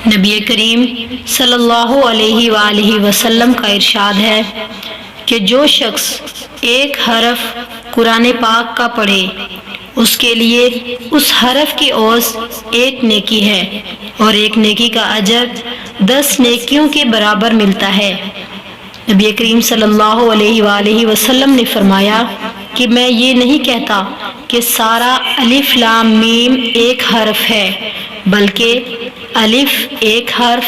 नबी करीम सल्लल्लाहु अलैहि वसल्लम का इरशाद है कि जो शख्स एक हरफ कुरान पाक का पढ़े उसके लिए उस हरफ की औस एक नेकी है और एक नेकी का अजर 10 नेकियों के बराबर मिलता है। नबी करीम सल्लल्लाहु अलैहि वसल्लम ने फरमाया कि मैं ये नहीं कहता कि सारा अलिफ लाम मीम एक हरफ है, बल्कि अलिफ एक हर्फ,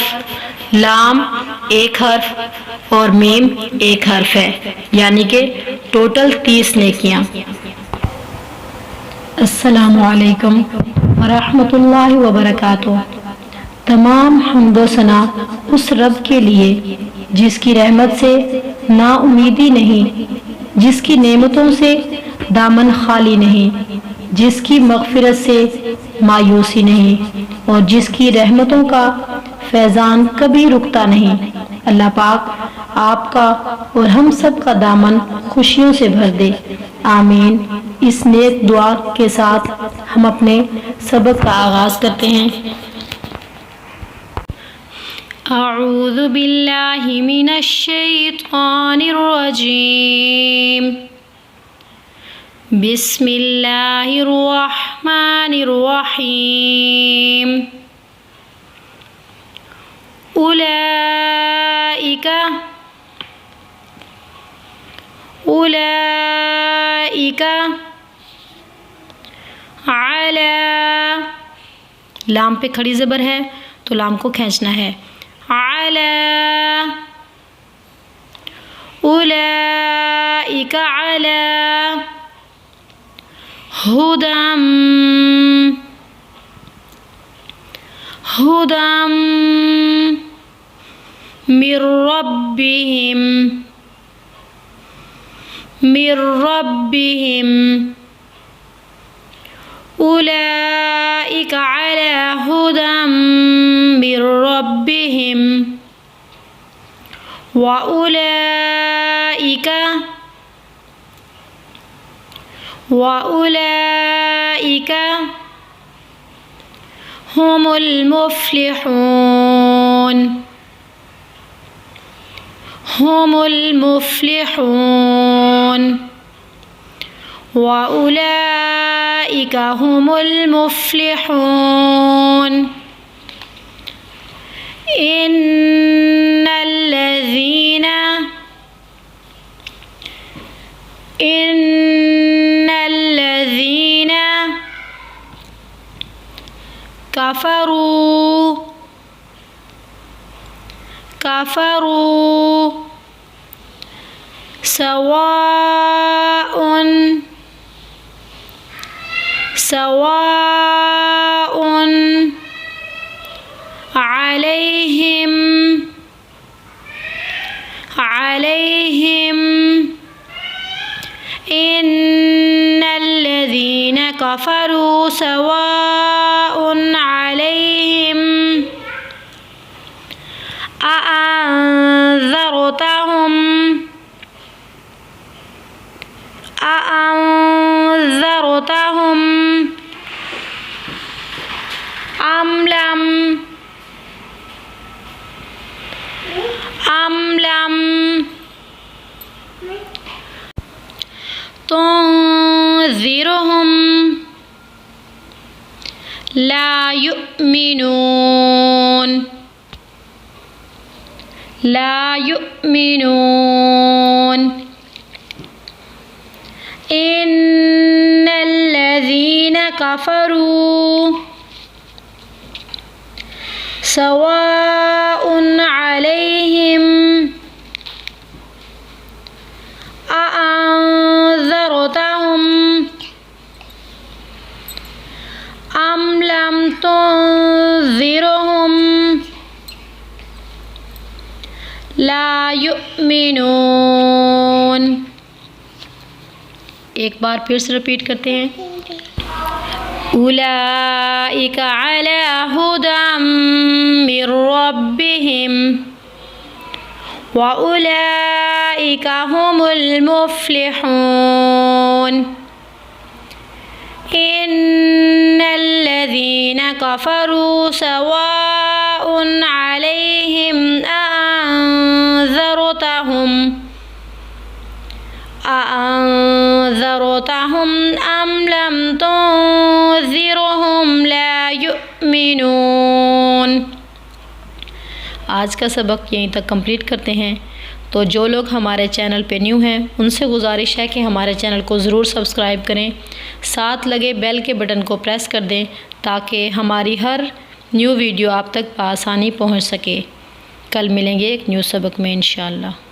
लाम एक हर्फ और मीम एक हर्फ है, यानी कि टोटल 30 नेकियां। अस्सलामु अलैकुम वरहमतुल्लाहि वबरकातुहू। तमाम हम्दो सना उस रब के लिए जिसकी रहमत से नाउमीदी नहीं, जिसकी नेमतों से दामन खाली नहीं, जिसकी मग़फ़िरत से मायूसी नहीं और जिसकी रहमतों का फैज़ान कभी रुकता नहीं। अल्लाह पाक आपका और हम सब का दामन खुशियों से भर दे, आमीन। इस नेक दुआ के साथ हम अपने सबक का आगाज़ करते हैं। अऊज़ु बिल्लाहि मिनश शैतानिर रजीम। बिस्मिल्लाहिर रहमानिर रहीम। उलाइका अला, लाम पे खड़ी ज़बर है तो लाम को खींचना है। अला, उलाइका अला हुदम मिर रब्बिहिम। उलाइका अला हुदम मिर रब्बिहिम व उलाइका हुमुल मुफ्लिहून। व उलाइका हुमुल मुफ्लिहून। इन्नल्लज़ीना कफ़रू सवाउन अलैहिम इन्नल्लज़ीना कफ़रू सवाउन अलैहिम अअन्ज़रतहुम अम लम तुनज़िरहुम ला युमिनून। इन्नल्लज़ीना कफ़रू सवाउन अलैहिम अअन्ज़रतहुम अम लम तुनज़िरहुम ला युमिनून। एक बार फिर से रिपीट करते हैं। उलाइका अला हुदम मिर रब्बिहिम व उलाइका हुमुल मुफ्लिहून। इन्नल्लज़ीना कफ़रू सवाउन अलैहिम अअंज़रतहुम अम लम तुंज़िरहुम ला युमिनून। आज का सबक यहीं तक कंप्लीट करते हैं। तो जो लोग हमारे चैनल पे न्यू हैं उनसे गुजारिश है कि हमारे चैनल को ज़रूर सब्सक्राइब करें, साथ लगे बेल के बटन को प्रेस कर दें ताकि हमारी हर न्यू वीडियो आप तक आसानी पहुंच सके। कल मिलेंगे एक न्यू सबक में इंशाअल्लाह।